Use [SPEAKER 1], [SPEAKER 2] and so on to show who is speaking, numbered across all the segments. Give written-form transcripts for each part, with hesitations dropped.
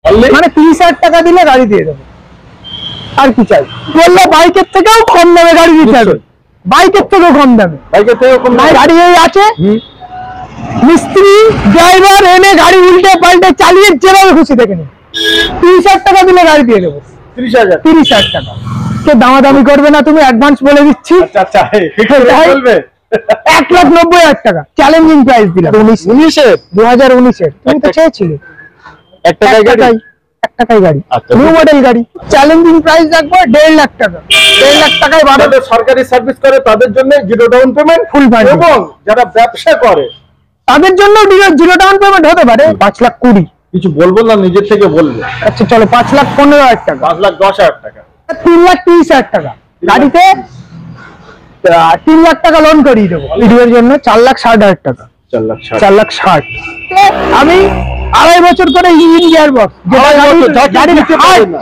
[SPEAKER 1] মানে 30,000 টাকা দিলে গাড়ি দিয়ে দেবো, আর কি চাই। বললো বাইকের থেকেও কম দামে গাড়ি দিতে হবে, বাইকের থেকেও কম দামে, বাইকের থেকেও কম দামে গাড়ি এই আছে। মিস্ত্রি ড্রাইভার এনে গাড়ি উল্টে পাল্টে চালিয়ে যেভাবে খুশি দেখে নিন, 30,000 টাকা দিলে গাড়ি দিয়ে দেবো। 30,000 টাকা কে দামাদামি করবে না, তুমি অ্যাডভান্স বলে দিচ্ছি। 1,90,000 টাকা চ্যালেঞ্জিং প্রাইস দিলাম। 2019-এর তুমি তো চেয়েছিলে এক টাকায় গাড়ি, নিউ মডেল গাড়ি, চ্যালেঞ্জিং প্রাইস রাখবো 1.5 লাখ টাকা। 1.5 লাখ টাকায়
[SPEAKER 2] যারা সরকারি সার্ভিস করে তাদের জন্য জিরো ডাউন পেমেন্ট,
[SPEAKER 1] ফুল ফান্ড,
[SPEAKER 2] এবং যারা ব্যবসা করে
[SPEAKER 1] তাদের জন্য জিরো ডাউন পেমেন্ট হতে পারে 5,20,000।
[SPEAKER 2] কিছু বলবো না, নিজের থেকে বলবে।
[SPEAKER 1] আচ্ছা চলো 5,15,000 টাকা,
[SPEAKER 2] 5,10,000 টাকা,
[SPEAKER 1] 3,30,000 টাকা গাড়িতে 3 লাখ টাকা লোন করিয়ে দেবো ভিডিওর জন্য। 4,60,000 টাকা, 4,60,000। আমি 2.5 বছর করে ইঞ্জিন গিয়ার বক্স,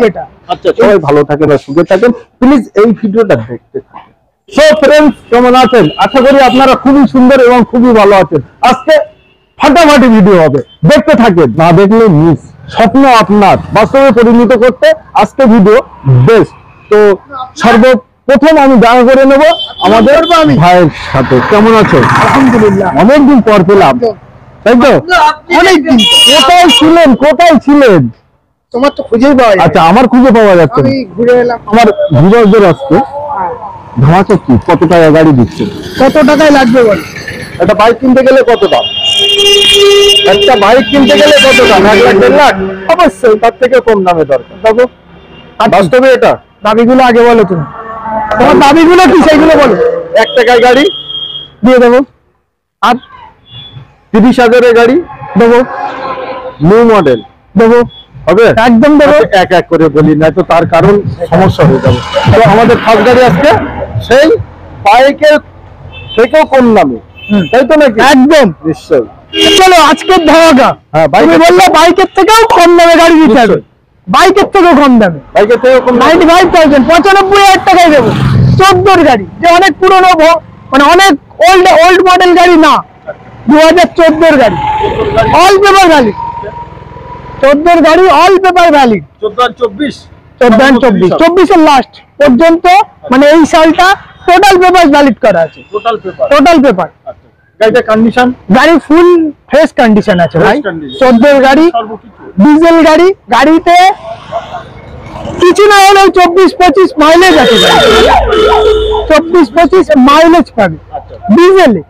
[SPEAKER 1] যেটা।
[SPEAKER 2] আচ্ছা সবাই ভালো থাকেন আর সুখে থাকেন, প্লিজ এই ভিডিওটা দেখতে থাকেন। সো ফ্রেন্ডস, কেমন আছেন? আশা করি আপনারা খুবই সুন্দর এবং খুবই ভালো আছেন। আজকে ফাটাফাটি ভিডিও হবে, দেখতে থাকেন, না দেখলে মিস। স্বপ্ন আপনার বাস্তবে পরিণত করতে আজকে ভিডিও বেস্ট। তো সর্বপ্রথম আমি দেখা করে নেব আমাদের ভাইয়ের সাথে। কেমন আছেন?
[SPEAKER 1] আলহামদুলিল্লাহ,
[SPEAKER 2] অনেকদিন পর পেলাম, তাই তো?
[SPEAKER 1] অনেকদিন।
[SPEAKER 2] কোথায় ছিলেন?
[SPEAKER 1] তোমার তো খুঁজেই পাওয়া যায়।
[SPEAKER 2] আচ্ছা, আমার খুঁজে পাওয়া যাচ্ছে না।
[SPEAKER 1] আমি ঘুরে এলাম।
[SPEAKER 2] আমার ভিউয়ারদের আজকে ধামাকা কি, কত টাকা গাড়ি দিচ্ছে?
[SPEAKER 1] কত টাকায় লাগবে বল?
[SPEAKER 2] একটা বাইক কিনতে গেলে কত দাম? একটা বাইক কিনতে গেলে কত দাম? 1 লাখ 1.5 লাখ? অবশ্যই তার থেকে কম দামে দরকার। দেখো বাস্তবে এটা।
[SPEAKER 1] দাবিগুলো আগে বলো, তুমি তোমার দাবিগুলো কি সেগুলো বলো।
[SPEAKER 2] 1 টাকায় গাড়ি
[SPEAKER 1] দিয়ে দেবো,
[SPEAKER 2] আর 30,000-এর গাড়ি
[SPEAKER 1] দেবো,
[SPEAKER 2] নিউ মডেল
[SPEAKER 1] দেবো,
[SPEAKER 2] হবে?
[SPEAKER 1] একদম দেবো।
[SPEAKER 2] এক এক করে বলি না তো তার কারণ সমস্যা হয়ে যাবে। তো আমাদের ফার্স্ট গাড়ি আজকে সেই বাইকের থেকেও কম দামে, তাই তো নাকি?
[SPEAKER 1] একদম
[SPEAKER 2] নিশ্চয়ই।
[SPEAKER 1] চলো আজকের ধামাকা।
[SPEAKER 2] হ্যাঁ,
[SPEAKER 1] তুমি বললে বাইকের থেকেও কম দামে গাড়ি দিতে হবে, বাইকের থেকেও কম দামে,
[SPEAKER 2] বাইকের থেকেও কম
[SPEAKER 1] 95,000, 95,000 টাকায় দেবো। 14 গাড়ি, যে অনেক পুরনো, মানে অনেক ওল্ড মডেল গাড়ি না, 2014 গাড়ি, অল পেপার ভ্যালিড। 14 গাড়ি অল পেপার ভ্যালিড। 14-24 লাস্ট পর্যন্ত, মানে এই সালটা টোটাল পেপার ভ্যালিড করা আছে। Total paper.
[SPEAKER 2] গাড়িটা কন্ডিশন,
[SPEAKER 1] গাড়ি ফুল ফ্রেশ কন্ডিশন আছে ভাই। 14 গাড়ি, ডিজেল গাড়ি, গাড়িতে কিছু না হলেও 24-25 মাইলেজ আছে। 24-25 মাইলেজ পাবে ডিজেলে,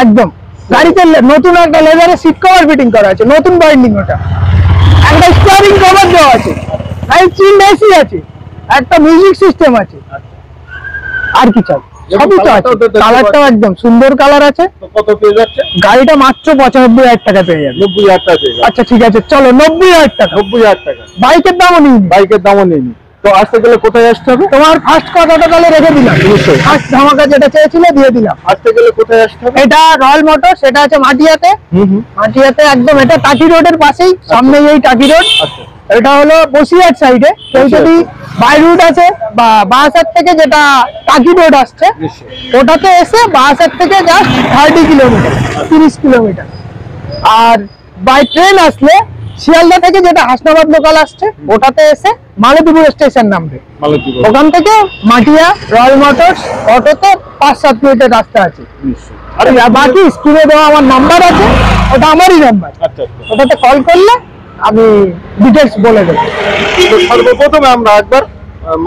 [SPEAKER 1] একদম। গাড়িতে নতুন একটা লেদারের সিট কভার ফিটিং করা আছে, নতুন বাইন্ডিং, ওটা একটা স্টিয়ারিং কভার দেওয়া আছে, চিল্ড এসি আছে, একটা মিউজিক সিস্টেম আছে, আর কি চাই? সবই তো আছে। কালারটাও একদম সুন্দর কালার আছে।
[SPEAKER 2] কত পেয়ে যাচ্ছে?
[SPEAKER 1] গাড়িটা মাত্র 95,000 টাকা পেয়ে যাবে।
[SPEAKER 2] 90,000 টাকা।
[SPEAKER 1] আচ্ছা ঠিক আছে, চলো 90,000 টাকা।
[SPEAKER 2] 90,000 টাকা
[SPEAKER 1] বাইকের দামও নিই,
[SPEAKER 2] বাইকের দামও নেই। তো আসতে গেলে কোথায় আসতে হবে?
[SPEAKER 1] তোমার ফার্স্ট কথাটা তাহলে রেখে দিলাম। ফার্স্ট ধামাকা যেটা চেয়েছিলে দিয়ে দিলাম।
[SPEAKER 2] আসতে গেলে কোথায় আসতে হবে?
[SPEAKER 1] এটা রয়্যাল মোটর, সেটা আছে মাটিয়াতে। মাটিয়াতে একদম, এটা টাকি রোডের পাশেই, সামনেই এই টাকি রোড। এটা হলো বসিরহাট সাইডে। কেউ যদি বাই রুট আছে বা বাসার থেকে, যেটা টাকি রোড আসছে, ওটাতে এসে বাসার থেকে জাস্ট 30 কিলোমিটার, 30 কিলোমিটার। আর বাই ট্রেন আসলে শিয়ালদা থেকে, যেটা হাসনাবাদ লোকাল আসছে, ওটাতে এসে মালতীপুর স্টেশন নামবে। ওখান থেকে মাটিয়া রয়্যাল মোটরস অটোতে 5-7 মিনিটের রাস্তা আছে। আর বাকি স্ক্রিনে দেওয়া আমার নাম্বার আছে, ওটা আমারই নাম্বার। ওটাতে কল করলে আমি ডিটেলস বলে দেবো।
[SPEAKER 2] সর্বপ্রথমে আমরা একবার,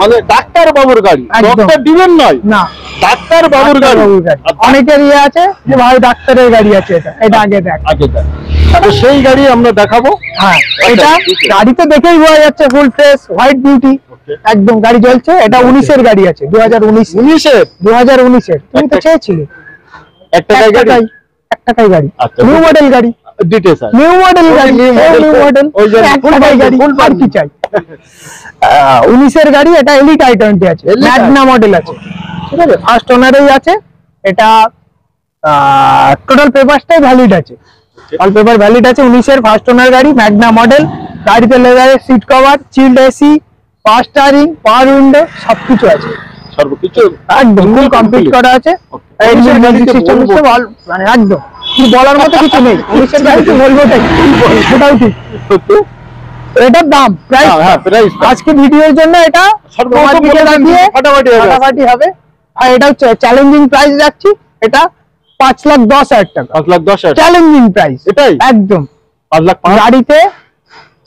[SPEAKER 2] মানে ডাক্তার বাবুর গাড়ি, ডক্টর দিবেন নয় না, ডাক্তার বাবুর গাড়ি।
[SPEAKER 1] অনেকের ইয়ে আছে যে ভাই ডাক্তারের গাড়ি আছে, এটা আগে দেখ।
[SPEAKER 2] তো সেই গাড়ি আমরা দেখাবো।
[SPEAKER 1] হ্যাঁ, এটা গাড়িতে দেখেই বোঝা যাচ্ছে ফুল ফ্রেশ হোয়াইট বিউটি, একদম গাড়ি চলছে। এটা 19-এর গাড়ি আছে, 2019-এর। তুমি তো চেয়েছিলে
[SPEAKER 2] 1 টাকায়
[SPEAKER 1] গাড়ি, নিউ মডেল গাড়ি, নিউ মডেল গাড়ি, আর কি চাই? 19-এর গাড়ি, এটা এলিট i20 আছে, ম্যাগনা মডেল আছে, ঠিক আছে, ফার্স্ট ওনারেই আছে। এটা টোটাল পেপারসটাই ভ্যালিড আছে, অল পেপার ভ্যালিড আছে। 19-এর ফার্স্ট ওনার গাড়ি, ম্যাগনা মডেল। গাড়িতে লেদারের seat cover, chilled AC, power steering, power window, সবকিছু আছে,
[SPEAKER 2] সর্বকিছু
[SPEAKER 1] একদম ফুল কমপ্লিট করা আছে। মানে একদম বলার মতো কিছু নেই। 19-এর গাড়িতে বলবোটাই, সেটাও ঠিক। এটার দাম প্রাইস,
[SPEAKER 2] হ্যাঁ প্রাইস
[SPEAKER 1] আজকে ভিডিওর জন্য এটা ফাটাফাটি হবে। আর এটা চ্যালেঞ্জিং প্রাইস রাখছি, এটা 5,10,000 টাকা।
[SPEAKER 2] 5,10,000
[SPEAKER 1] চ্যালেঞ্জিং প্রাইস
[SPEAKER 2] এটাই
[SPEAKER 1] একদম।
[SPEAKER 2] 5,05,000
[SPEAKER 1] গাড়িতে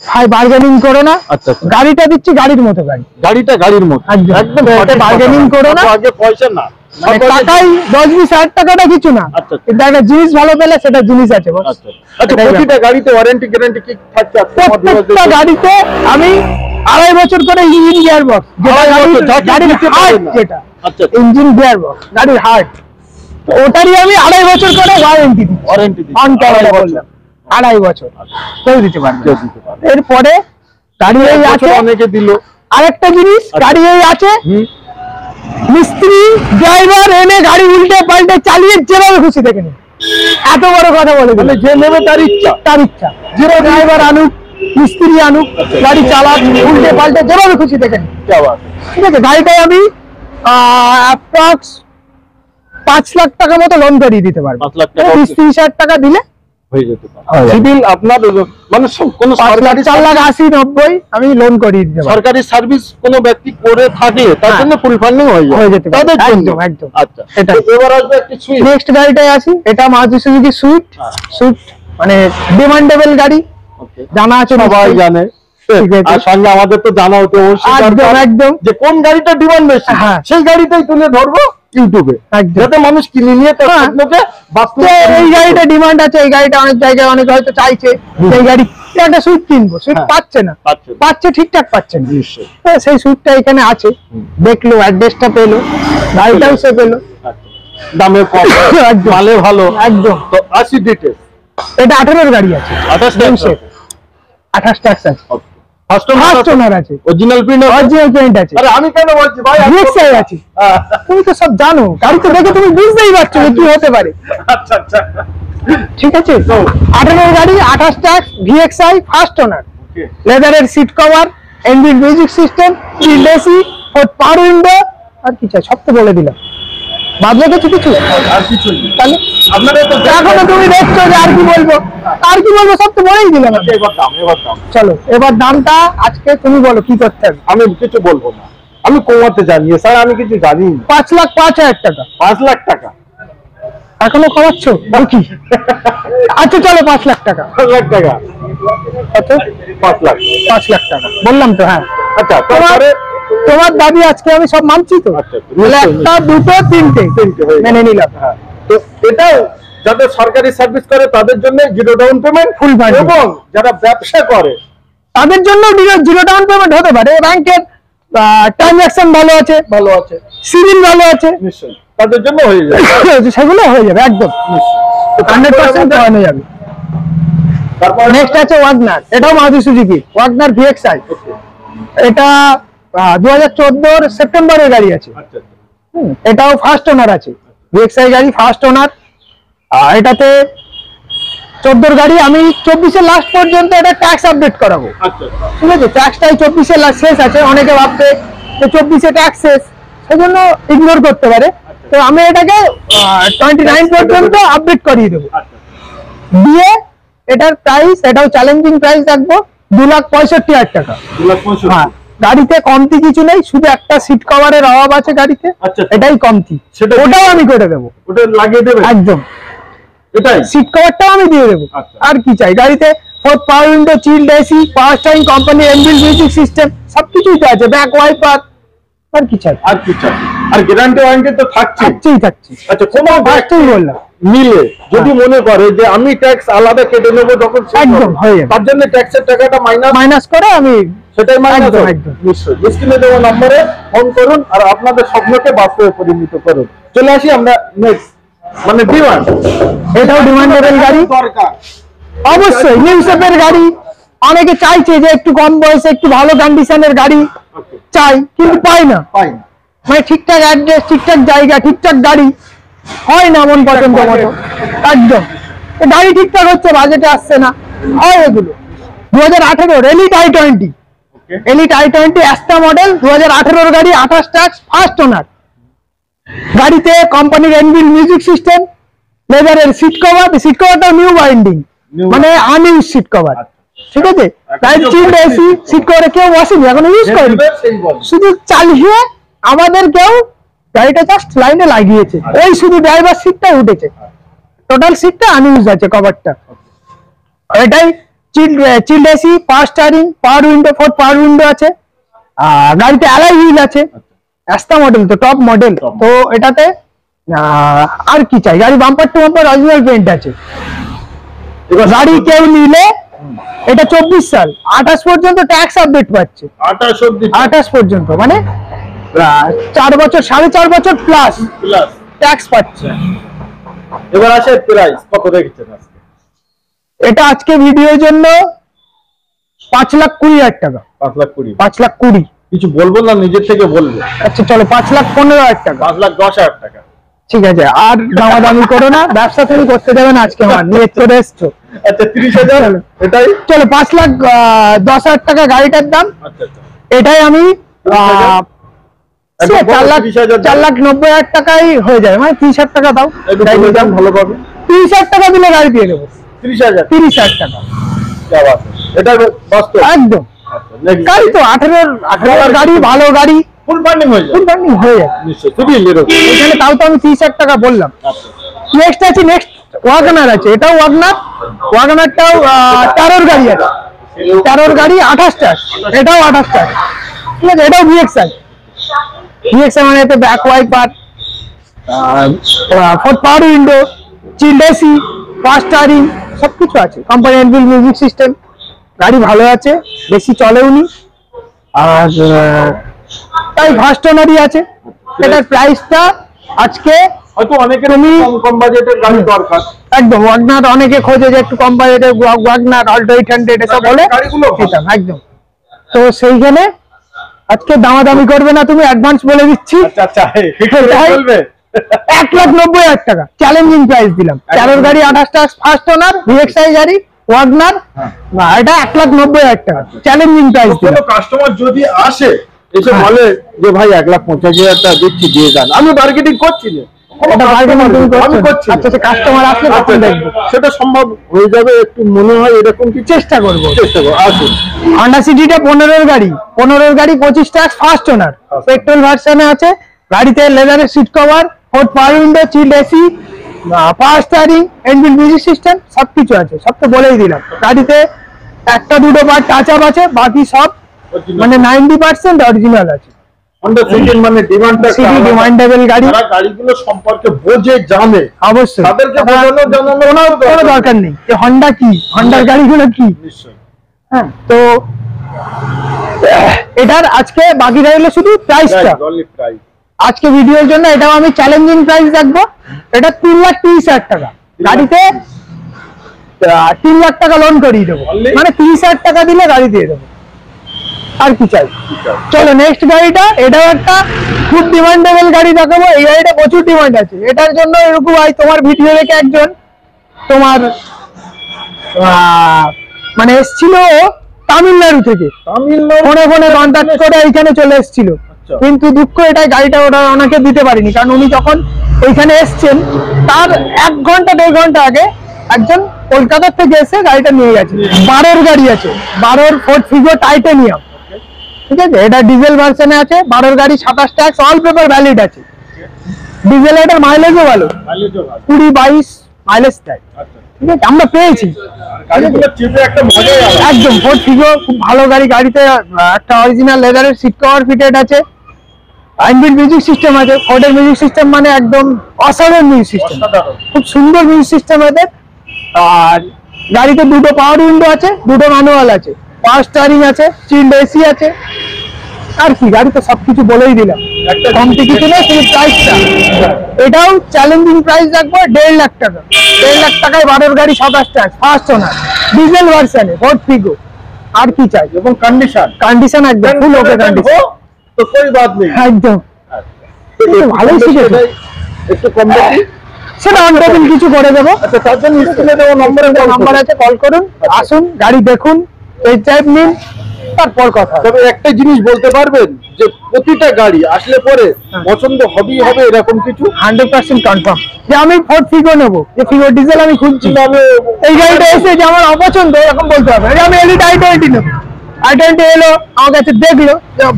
[SPEAKER 1] ভাই বার্গেনিং করো না।
[SPEAKER 2] আচ্ছা
[SPEAKER 1] গাড়িটা দিচ্ছি গাড়ির মতো,
[SPEAKER 2] গাড়িটা গাড়ির মতো
[SPEAKER 1] একদম বার্গেনিং করো না।
[SPEAKER 2] আগে পয়সা না,
[SPEAKER 1] টাকাই 10-20,000 টাকাটা কিছু না, কিন্তু একটা জিনিস ভালো পেলে সেটা জিনিস আছে।
[SPEAKER 2] আচ্ছা প্রতিটা গাড়িতে ওয়ারেন্টি গ্যারান্টি কি থাকছে?
[SPEAKER 1] প্রত্যেকটা গাড়িতে আমি 2.5 বছর করে ইঞ্জিন গিয়ার বক্স, গাড়ির হার্ট যেটা ইঞ্জিন গিয়ার বক্স গাড়ির হার্ট, ওটারই আমি 2.5 বছর করে ওয়ারেন্টি দিই। অন ক্যামেরা বললাম 2.5 বছর কেউ দিতে পারবে। এরপরে গাড়ি এই আছে,
[SPEAKER 2] অনেকে দিল।
[SPEAKER 1] আরেকটা জিনিস, গাড়ি এই আছে, মিস্ত্রি ড্রাইভার এনে গাড়ি উল্টে পাল্টে চালিয়ে যেভাবে খুশি দেখে নিন। এত বড় কথা বলে দিল,
[SPEAKER 2] যে নেবে তার ইচ্ছা,
[SPEAKER 1] যে ড্রাইভার আনুক মিস্ত্রি আনুক গাড়ি চালাক উল্টে পাল্টে যেভাবে খুশি দেখে নিন। ঠিক আছে, গাড়িটাই আমি অ্যাপ্রক্স 5 লাখ টাকা মতো লোন করিয়ে দিতে পারবো। 20-30,000 টাকা দিলে
[SPEAKER 2] হয়ে যেতে পারে। সিভিল আপনার মানে কোন সরকারি
[SPEAKER 1] 4,80,90 আমি লোন করিয়ে দিতে পারবো।
[SPEAKER 2] সরকারি সার্ভিস কোন ব্যক্তি করে থাকলে তার জন্য ফুল ফান্ডিং হয়ে যেতে পারে
[SPEAKER 1] একদম একদম।
[SPEAKER 2] আচ্ছা এটা এবার আসবে একটি সুইফট।
[SPEAKER 1] নেক্সট গাড়িটাই আসি, এটা মারুতি সুজুকি সুইফট। সুইফট মানে ডিমান্ডেবল গাড়ি, জানা আছে
[SPEAKER 2] সবাই জানে, আর সঙ্গে আমাদের তো জানা হতে অবশ্যই
[SPEAKER 1] একদম
[SPEAKER 2] যে কোন গাড়িটা ডিমান্ড বেশি, সেই গাড়িটাই তুলে ধরবো ইউটিউবে, যাতে মানুষ কিনে নিয়ে তার স্বপ্নকে বাস্তবে।
[SPEAKER 1] এই গাড়িটা ডিমান্ড আছে, এই গাড়িটা অনেক জায়গায় অনেক হয়তো চাইছে এই গাড়ি, একটা সুইফট কিনবো, সুইফট পাচ্ছে ঠিকঠাক পাচ্ছে না, সেই সুইফটটা এখানে আছে, দেখলো অ্যাড্রেসটা পেলো, গাড়িটাও সে পেলো,
[SPEAKER 2] দামে কম, মালে ভালো একদম। তো 80 ডিটেইলস,
[SPEAKER 1] এটা 18 গাড়ি আছে, 28 ট্যাক্স আছে, ফার্স্ট ওনার আছে,
[SPEAKER 2] অরিজিনাল প্রিন্ট আছে।
[SPEAKER 1] আরে আমি কেন বলছি ভাই, ভিএক্সআই আছে, তুমি তো সব জানো, গাড়ি তো দেখে তুমি বুঝতেই পারছো কি হতে পারে।
[SPEAKER 2] আচ্ছা আচ্ছা
[SPEAKER 1] ঠিক আছে, 18 গাড়ি, 28 ট্যাক্স, ভিএক্সআই, ফার্স্ট ওনার, লেদারের seat cover, NBL music system, chilled AC, power window, আর কি চাই সব তো বলে দিলাম। বাদ রেখেছি কিছু?
[SPEAKER 2] আর কিছু
[SPEAKER 1] তাহলে
[SPEAKER 2] আপনারা তো
[SPEAKER 1] এখনো তুমি দেখছো যে আর কি বলবো, সব তো বলেই দিলাম।
[SPEAKER 2] এবার দাম
[SPEAKER 1] চলো এবার দামটা আজকে তুমি বলো কি করতে হবে।
[SPEAKER 2] আমি কিছু বলবো না, আমি কমাতে জানি স্যার, আমি কিছু জানি না।
[SPEAKER 1] 5,05,000 টাকা।
[SPEAKER 2] 5 লাখ টাকা
[SPEAKER 1] এখনো কমাচ্ছ কি? আচ্ছা চলো 5 লাখ টাকা।
[SPEAKER 2] 5 লাখ টাকা
[SPEAKER 1] কত?
[SPEAKER 2] 5 লাখ
[SPEAKER 1] 5 লাখ টাকা বললাম তো। হ্যাঁ
[SPEAKER 2] আচ্ছা,
[SPEAKER 1] তোমার দাবি আজকে আমি সব মানছি তো, একটা দুটো তিনটে মেনে নিলাম।
[SPEAKER 2] তো এটাও যাদের সরকারি সার্ভিস করে তাদের জন্য 0 ডাউন পেমেন্ট
[SPEAKER 1] ফুল ফান্ড,
[SPEAKER 2] এবং যারা ব্যবসা করে
[SPEAKER 1] তাদের জন্য 0 ডাউন পেমেন্ট হতে পারে। ব্যাংকের ট্রানজাকশন ভালো আছে, সিভিল ভালো আছে,
[SPEAKER 2] নিশ্চয়ই তাদের জন্য হয়ে যাবে,
[SPEAKER 1] সেগুলো হয়ে যাবে একদম 100% হয়ে যাবে।
[SPEAKER 2] তারপর
[SPEAKER 1] নেক্সট আছে ওয়াগনার, এটাও মারুতি সুজুকি ওয়াগনার ভিএক্সআই। এটা 2014 সেপ্টেম্বরের গাড়ি আছে, এটাও ফার্স্ট ওনার আছে, ভিএক্সআই গাড়ি ফার্স্ট ওনার। এটাতে 14 গাড়ি, আমি 24-এর লাস্ট পর্যন্ত এটা ট্যাক্স আপডেট করাবো। ঠিক আছে, ট্যাক্সটাই 24-এর লাস্ট শেষ আছে, অনেকে ভাববে যে 24-এ ট্যাক্স শেষ, সেজন্য ইগনোর করতে পারে। তো আমি এটাকে 29 পর্যন্ত আপডেট করিয়ে দেবো দিয়ে এটার প্রাইস, এটাও চ্যালেঞ্জিং প্রাইস রাখবো 2,65,000 টাকা। হ্যাঁ, গাড়িতে কমতি কিছু নেই, শুধু একটা সিট কভারের অভাব আছে গাড়িতে, এটাই কমতি, ওটাও আমি করে দেবো,
[SPEAKER 2] ওটা লাগিয়ে দেবে একদম, এটাই
[SPEAKER 1] সিট কভারটাও আমি দিয়ে দেবো। আর কি চাই গাড়িতে? 4 পাওয়ার উইন্ডো, চিল্ড এসি, পাওয়ার steering, company NBL music system, সবকিছুই তো আছে, ব্যাক ওয়াইপার, আর কি চাই?
[SPEAKER 2] আর গ্যারান্টি ওয়ারেন্টি তো থাকছেই। আচ্ছা, কোনো
[SPEAKER 1] ফার্স্টেই বললাম
[SPEAKER 2] মিলে যদি মনে করে যে আমি ট্যাক্স আলাদা কেটে নেবো, যখন
[SPEAKER 1] একদম হয়ে যাবে,
[SPEAKER 2] তার জন্য ট্যাক্সের টাকাটা মাইনাস করে আমি সেটাই মাইনাস একদম নিশ্চয়ই। স্ক্রিনে দেওয়া নম্বরে ফোন করুন আর আপনাদের স্বপ্নকে বাস্তবে পরিণত করুন। চলে আসি আমরা নেক্সট, মানে ডিমান্ড,
[SPEAKER 1] এটাও ডিমান্ডেবল গাড়ি
[SPEAKER 2] দরকার
[SPEAKER 1] অবশ্যই, নিউ শেপের গাড়ি। অনেকে চাইছে যে একটু কম বয়সে একটু ভালো কন্ডিশনের গাড়ি চাই, কিন্তু পাই না, মানে ঠিকঠাক অ্যাড্রেস, ঠিকঠাক জায়গা, ঠিকঠাক গাড়ি হয় না মন পছন্দ মতো একদম। গাড়ি ঠিকঠাক হচ্ছে, বাজেটে আসছে না, হয় এগুলো। 2018 elite i20, elite i20 Astra model, 2018 গাড়ি, 28 ট্যাক্স, ফার্স্ট ওনার। গাড়িতে কোম্পানির এনবিএল মিউজিক সিস্টেম, লেদারের সিট কভার, সিট কভারটাও নিউ বাইন্ডিং, মানে আনইউজ সিট কভার, ঠিক আছে, তাই চিল্ড এসি সিট করে কেউ বসেনি, এখন ইউজ করেনি, শুধু চালিয়ে আমাদের কেউ গাড়িটা জাস্ট লাইনে লাগিয়েছে, ওই শুধু ড্রাইভার সিটটা উঠেছে, টোটাল সিটটা আনইউজ আছে, কভারটা। এটাই child AC, power steering, power window, 4 power window আছে, গাড়িতে অ্যালয় হুইল আছে, অ্যাস্তা মডেল তো টপ মডেল, তো এটাতে আর কি চাই, গাড়ি bumper to bumper original paint আছে। গাড়ি কেউ নিলে এটা 24 সাল 28 পর্যন্ত ট্যাক্স আপডেট পাচ্ছে, 28 পর্যন্ত, মানে 4 বছর 4.5 বছর প্লাস ট্যাক্স পাচ্ছে।
[SPEAKER 2] এবার আসে প্রাইস কত রেখেছেন আজকে?
[SPEAKER 1] এটা আজকে ভিডিওর জন্য 5,20,000 টাকা। 5,20,000
[SPEAKER 2] কিছু বলবো না, নিজের থেকে বলবো।
[SPEAKER 1] আচ্ছা চলো 5,15,000 টাকা,
[SPEAKER 2] 5,10,000 টাকা,
[SPEAKER 1] ঠিক আছে, আর দামাদামি করো না, ব্যবসা তুমি করতে দেবে না আজকে, আমার নিয়ে চলে এসছো।
[SPEAKER 2] আচ্ছা 30,000, এটাই
[SPEAKER 1] চলো 5,10,000 টাকা গাড়িটার দাম।
[SPEAKER 2] আচ্ছা
[SPEAKER 1] এটাই আমি 4,90,000 টাকাই হয়ে যাবে, মানে 30,000 টাকা দাও,
[SPEAKER 2] ভালো পাবে।
[SPEAKER 1] 30,000 টাকা দিলে গাড়ি দিয়ে দেবো। 30,000 টাকা,
[SPEAKER 2] এটা বাস্তব
[SPEAKER 1] একদম। গাড়ি তো 18 গাড়ি, ভালো গাড়ি,
[SPEAKER 2] ফুল ফান্ডিং হয়ে
[SPEAKER 1] হয়ে যাবে
[SPEAKER 2] নিশ্চয়ই।
[SPEAKER 1] এখানে তাও তো আমি 30,000 টাকা বললাম। নেক্সট আছে, ওয়াগনার আছে, এটাও ওয়াগনারটাও 13 গাড়ি আছে, 13 গাড়ি 28 টাকা, এটাও 28 টাকা, ঠিক আছে, এটাও ভিএক্সআই মানে এতে back wiper, 4 power window, chilled AC, power steering, সবকিছু আছে, কোম্পানি ইনবিল্ট মিউজিক সিস্টেম, গাড়ি ভালো আছে, বেশি চলেওনি, আর তাই ফার্স্ট ওনারই আছে। এটার প্রাইসটা আজকে
[SPEAKER 2] হয়তো অনেকের কম বাজেটের গাড়ি দরকার,
[SPEAKER 1] একদম ওয়াগনার অনেকে খোঁজে যে একটু কম বাজেটের, ওয়াগনার অল্টো 800 এসব বলে খেতাম একদম, তো সেইখানে আজকে দামাদামি করবে না তুমি, অ্যাডভান্স বলে দিচ্ছি।
[SPEAKER 2] আচ্ছা
[SPEAKER 1] 1,90,000 টাকা চ্যালেঞ্জিং প্রাইস দিলাম। 13 গাড়ি 28 টাকা ফার্স্ট ওনার, ভিএক্সআই গাড়ি, ওয়াগনার, এটা 1,90,000 টাকা চ্যালেঞ্জিং প্রাইস দিলাম।
[SPEAKER 2] কাস্টমার যদি আসে এসে বলে যে ভাই 1,50,000 টাকা দিচ্ছি দিয়ে যান, আমি মার্কেটিং করছি না,
[SPEAKER 1] কাস্টমার আসলে তখন দেখবো,
[SPEAKER 2] সেটা সম্ভব হয়ে যাবে, একটু মনে হয় এরকম কি চেষ্টা করবো। আসুন,
[SPEAKER 1] হন্ডা সিটিটা 15 গাড়ি 25 টাকা ফার্স্ট ওনার, পেট্রোল ভার্সনে আছে, গাড়িতে লেদারের seat cover, 4 power window, chilled AC, power steering, inbuilt music system, সবকিছু আছে, সব তো বলেই দিলাম। গাড়িতে 1-2 বার টাচ আপ আছে, বাকি সব মানে 90% অরিজিনাল আছে।
[SPEAKER 2] হন্ডা সিটি মানে
[SPEAKER 1] ডিমান্ডেবল গাড়ি,
[SPEAKER 2] যারা গাড়িগুলো সম্পর্কে বোঝে জানে,
[SPEAKER 1] অবশ্যই
[SPEAKER 2] তাদেরকে বোঝানোর
[SPEAKER 1] কোনো দরকার নেই যে হন্ডা কি, হন্ডার গাড়িগুলো কি। হ্যাঁ, তো এটার আজকে বাকি রইলো শুধু প্রাইসটা। আজকে ভিডিওর জন্য এটাও আমি চ্যালেঞ্জিং প্রাইস রাখবো, এটা 3,30,000 টাকা, গাড়িতে 3,00,000 টাকা লোন করিয়ে দেবো, মানে 30,000 টাকা দিলে গাড়ি দিয়ে দেবো, আর কি চাই। চলো নেক্সট গাড়িটা, এটাও একটা খুব ডিমান্ডেবল গাড়ি দেখাবো, এই গাড়িটা প্রচুর ডিমান্ড আছে, এটার জন্য এরকম ভাই তোমার ভিডিও দেখে একজন তোমার মানে এসছিল তামিলনাড়ু থেকে, ফোনে কন্ট্যাক্ট করে এইখানে চলে এসেছিল, কিন্তু দুঃখ এটাই গাড়িটা ওনাকে দিতে পারিনি, কারণ উনি যখন এইখানে এসছেন তার 1 ঘন্টা 1.5 ঘন্টা আগে একজন কলকাতা থেকে এসে গাড়িটা নিয়ে গেছে। 12 গাড়ি আছে, 12 ফোর্ড ফিগো টাইটানিয়াম, ঠিক আছে, এটা ডিজেল ভার্সনে আছে, 12 গাড়ি 27 ট্যাক্স, অল পেপার ভ্যালিড আছে, ডিজেল, এটার মাইলেজও ভালো, 20-22 মাইলেজ দেয়, ঠিক আছে, আমরা পেয়েছি একদম। ফোর্ড ফিগো খুব ভালো গাড়ি, গাড়িতে একটা অরিজিনাল লেদারের সিট কভার ফিটেড আছে, ইনবিল্ট মিউজিক সিস্টেম আছে, ফোর্ডের মিউজিক সিস্টেম মানে একদম অসাধারণ মিউজিক সিস্টেম, খুব সুন্দর মিউজিক সিস্টেম এদের। আর গাড়িতে 2টো পাওয়ার উইন্ডো আছে, 2টো ম্যানুয়াল আছে, পাওয়ার স্টিয়ারিং আছে, চিল্ড এসি আছে, আর কি, গাড়ি তো সবকিছু বলেই দিলাম, কমতি কিছু নেই, শুধু প্রাইসটা। এটাও চ্যালেঞ্জিং প্রাইস রাখবো 1,50,000 টাকা, 1,50,000 টাকায় 12 গাড়ি 27 টাকা ফার্স্ট ওনার, ডিজেল ভার্সনে, ফোর্ড ফিগো, আর কি চাই, এবং কন্ডিশন একদম ফুল ওকে কন্ডিশন,
[SPEAKER 2] তো কোই বাত নেই,
[SPEAKER 1] একদম ভালোই শিখেছে,
[SPEAKER 2] একটু কম বেশি
[SPEAKER 1] সেটা অন টেবিল কিছু করে দেবো।
[SPEAKER 2] আচ্ছা, তার জন্য স্ক্রিনে দেওয়া
[SPEAKER 1] নাম্বার আছে, কল করুন, আসুন, গাড়ি দেখুন, টেস্ট ড্রাইভ নিন, তারপর কথা।
[SPEAKER 2] তবে একটা জিনিস বলতে পারবেন যে প্রতিটা গাড়ি আসলে পরে পছন্দ হবেই হবে এরকম কিছু
[SPEAKER 1] 100% কনফার্ম যে আমি ফোর্ড ফিগো নেবো, যে ফিগো ডিজেল আমি খুঁজছি, এই গাড়িটা এসে যে আমার অপছন্দ এরকম বলতে হবে। আমি এলিট i20 নেবো, i20 এলো আমার কাছে দেখলো,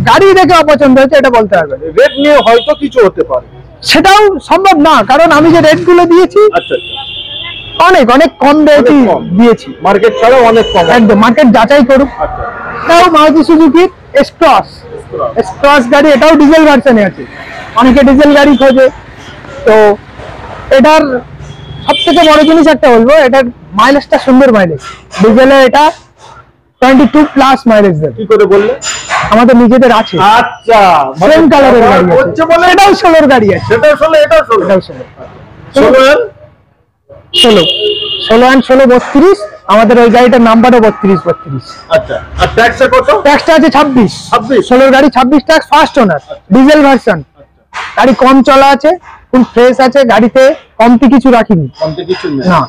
[SPEAKER 1] গাড়ি দেখে অপছন্দ হয়েছে এটা বলতে হবে।
[SPEAKER 2] রেট নিয়ে হয়তো কিছু হতে পারে,
[SPEAKER 1] সেটাও সম্ভব না, কারণ আমি যে রেট গুলো দিয়েছি
[SPEAKER 2] আচ্ছা
[SPEAKER 1] অনেক অনেক কম রেটই দিয়েছি,
[SPEAKER 2] মার্কেট ছাড়াও অনেক কম,
[SPEAKER 1] একদম মার্কেট যাচাই করুক।
[SPEAKER 2] আচ্ছা
[SPEAKER 1] তাও মারুতি সুজুকির এক্সক্রস গাড়ি, এটাও ডিজেল ভার্সনে আছে, অনেকে ডিজেল গাড়ি খোঁজে। তো এটার সব থেকে বড় জিনিস একটা বলবো, এটার মাইলেজটা সুন্দর মাইলেজ, ডিজেলে এটা 22+ মাইলেজ দেবে।
[SPEAKER 2] কি করে বললে?
[SPEAKER 1] আমাদের নিজেদের আছে,
[SPEAKER 2] আচ্ছা
[SPEAKER 1] সেম কালারের গাড়ি আছে,
[SPEAKER 2] বলে
[SPEAKER 1] এটাও 16 গাড়ি আছে,
[SPEAKER 2] সেটাও 16 এটাও 16
[SPEAKER 1] এটাও 16 and 16 32। আমাদের ওই গাড়িটার নাম্বারও 32।
[SPEAKER 2] আচ্ছা, আর ট্যাক্সটা কত?
[SPEAKER 1] ট্যাক্সটা আছে 26। 16 গাড়ি 26 tax, first owner, diesel version, গাড়ি কম চলা আছে, ফুল ফ্রেশ আছে, গাড়িতে কমতি কিছু রাখিনি,
[SPEAKER 2] কমতে কিছু নেই
[SPEAKER 1] না,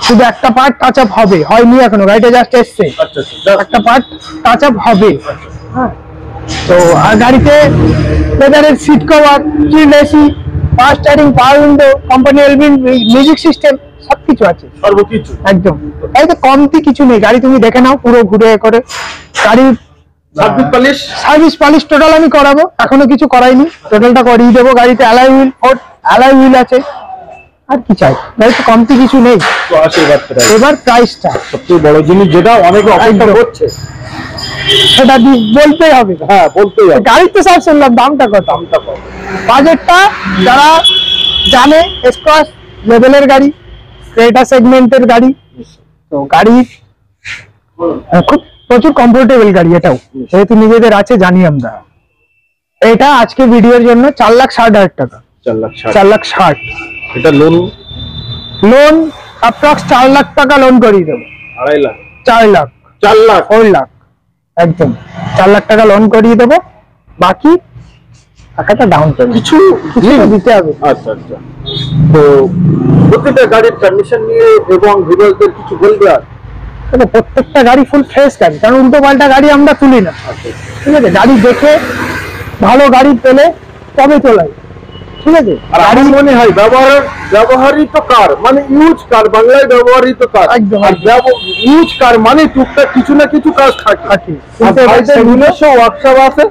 [SPEAKER 1] শুধু একটা পার্ট টাচ আপ হবে, হয়নি এখনো, গাড়িটা জাস্ট এসছে,
[SPEAKER 2] আচ্ছা
[SPEAKER 1] একটা পার্ট টাচ আপ হবে। হ্যাঁ, তো আর গাড়িতে লেদারের seat cover, chilled AC, fast starting, power window, company এলবিন মিউজিক সিস্টেম সবকিছু আছে,
[SPEAKER 2] সর্বকিছু
[SPEAKER 1] একদম। গাড়িতে কমতি কিছু নেই, গাড়ি তুমি দেখে নাও পুরো ঘুরে করে। গাড়ির সার্ভিস পালিশ টোটাল আমি করাবো, এখনো কিছু করাইনি, টোটালটা করিয়ে দেবো। গাড়িতে অ্যালয় হুইল আছে, আর কি চাই, গাড়িতে কমতি কিছু নেই।
[SPEAKER 2] তো আসে
[SPEAKER 1] এবার প্রাইসটা
[SPEAKER 2] সবচেয়ে বড় জিনিস, যেটা অনেকে অপেক্ষা করছে,
[SPEAKER 1] সেটা বলতেই হবে।
[SPEAKER 2] হ্যাঁ বলতেই হবে,
[SPEAKER 1] গাড়ির তো সব শুনলাম, দামটা কত? বাজেটটা যারা জানে, এক্সক্রস লেভেলের গাড়ি, ক্রেটা সেগমেন্টের গাড়ি, তো গাড়ি খুব প্রচুর কমফোর্টেবল গাড়ি, এটাও যেহেতু নিজেদের আছে জানি আমরা। এটা আজকে ভিডিওর জন্য 4,60,000 টাকা, 4,60,000।
[SPEAKER 2] এটা
[SPEAKER 1] লোন অ্যাপ্রক্স 4 লাখ টাকা লোন করিয়ে দেবো, 4 লাখ 4 লাখ একদম 4 লাখ টাকা লোন করিয়ে দেবো, বাকি টাকাটা ডাউন পেমেন্ট কিছু দিতে হবে।
[SPEAKER 2] আচ্ছা, তো প্রত্যেকটা গাড়ির কন্ডিশন নিয়ে এবং ভিউয়ারদের কিছু বলবে? আর
[SPEAKER 1] প্রত্যেকটা গাড়ি ফুল ফ্রেশ গাড়ি, কারণ উল্টো পাল্টা গাড়ি আমরা তুলি না, ঠিক আছে? গাড়ি দেখে ভালো গাড়ি পেলে তবে তোলাই, ঠিক আছে?
[SPEAKER 2] আর আমার মনে হয় ব্যবহৃত কার মানে ইউজ কার, বাংলায় ব্যবহৃত কার,
[SPEAKER 1] একদম
[SPEAKER 2] ইউজ কার মানে টুকটাক কিছু না কিছু কাজ থাকে। নিজস্ব ওয়ার্কশপ আছে,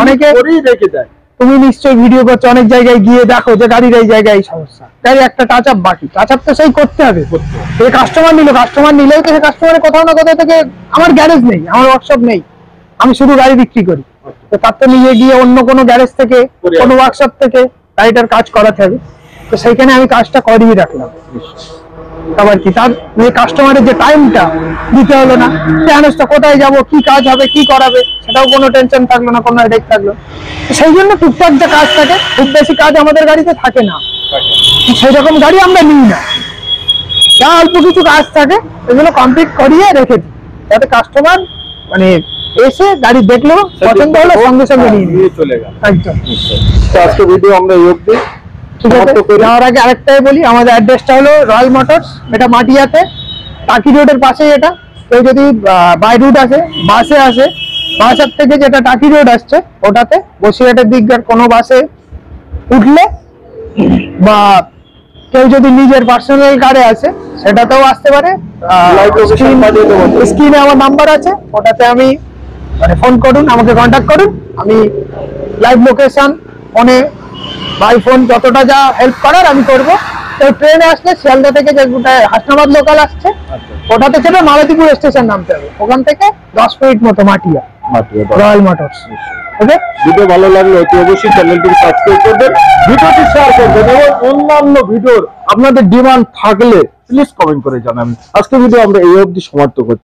[SPEAKER 1] অনেকে
[SPEAKER 2] রেখে দেয়।
[SPEAKER 1] তুমি নিশ্চয়ই ভিডিও করছো, অনেক জায়গায় গিয়ে দেখো যে গাড়ির এই জায়গায় এই সমস্যা, গাড়ি একটা টাচ আপ বাকি, টাচ আপ তো সেই করতে হবে। কাস্টমার নিলেও তো কাস্টমারের কোথাও না কোথাও থেকে, আমার গ্যারেজ নেই, আমার ওয়ার্কশপ নেই, আমি শুধু গাড়ি বিক্রি করি, তো তার তো নিজে গিয়ে অন্য কোনো গ্যারেজ থেকে, কোনো ওয়ার্কশপ থেকে গাড়িটার কাজ করাতে হবে, তো সেইখানে আমি কাজটা করিয়ে রাখলাম। আবার কি তার কাস্টমারের যে টাইমটা দিতে হলো না, জানোসটা কোথায় যাব, কি কাজ হবে, কি করাবে, সেটাও কোনো টেনশন থাকলো না, কোনো হেডেক থাকলো। সেই জন্য টুকটাক যে কাজ থাকে, খুব বেশি কাজ আমাদের গাড়িতে থাকে না, সেই রকম গাড়ি আমরা নিই না, যা অল্প কিছু কাজ থাকে এগুলো কমপ্লিট করিয়ে রেখে দিই, যাতে কাস্টমার মানে এসে গাড়ি দেখলো, পছন্দ হলো, সঙ্গে সঙ্গে নিয়ে
[SPEAKER 2] চলে গেল।
[SPEAKER 1] একদম।
[SPEAKER 2] তো আজকে ভিডিও আমরা এই অবধি।
[SPEAKER 1] ঠিক আছে, যাওয়ার আগে আরেকটাই বলি, আমাদের অ্যাড্রেসটা হলো রয়্যাল মোটরস, এটা মাটিয়াতে, টাকি রোডের পাশেই। এটা কেউ যদি বাই রুট আসে, বাসে আসে, বাসার থেকে যেটা টাকি রোড আসছে ওটাতে, বসিরহাটের দিককার কোনো বাসে উঠলে, বা কেউ যদি নিজের পার্সোনাল কারে আসে সেটাতেও আসতে পারে। স্ক্রিনে আমার নাম্বার আছে, ওটাতে আমি মানে ফোন করুন, আমাকে কন্ট্যাক্ট করুন, আমি লাইভ লোকেশন ফোনে বাই ফোন যতটা যা হেল্প করার আমি করব। তো ট্রেনে আসলে শিয়ালদা থেকে যে হাসনাবাদ লোকাল আসছে, ওটাতে চেপে মালতীপুর স্টেশন নামতে হবে, ওখান থেকে 10 মিনিট মতো মাটিয়া রয়্যাল মোটরস। ওকে,
[SPEAKER 2] ভিডিও ভালো লাগলে অতি অবশ্যই চ্যানেলটিকে সাবস্ক্রাইব করবেন, ভিডিওটি শেয়ার করবেন, এবং অন্যান্য ভিডিওর আপনাদের ডিমান্ড থাকলে প্লিজ কমেন্ট করে জানাবেন। আজকে ভিডিও আমরা এই অবধি সমাপ্ত করছি।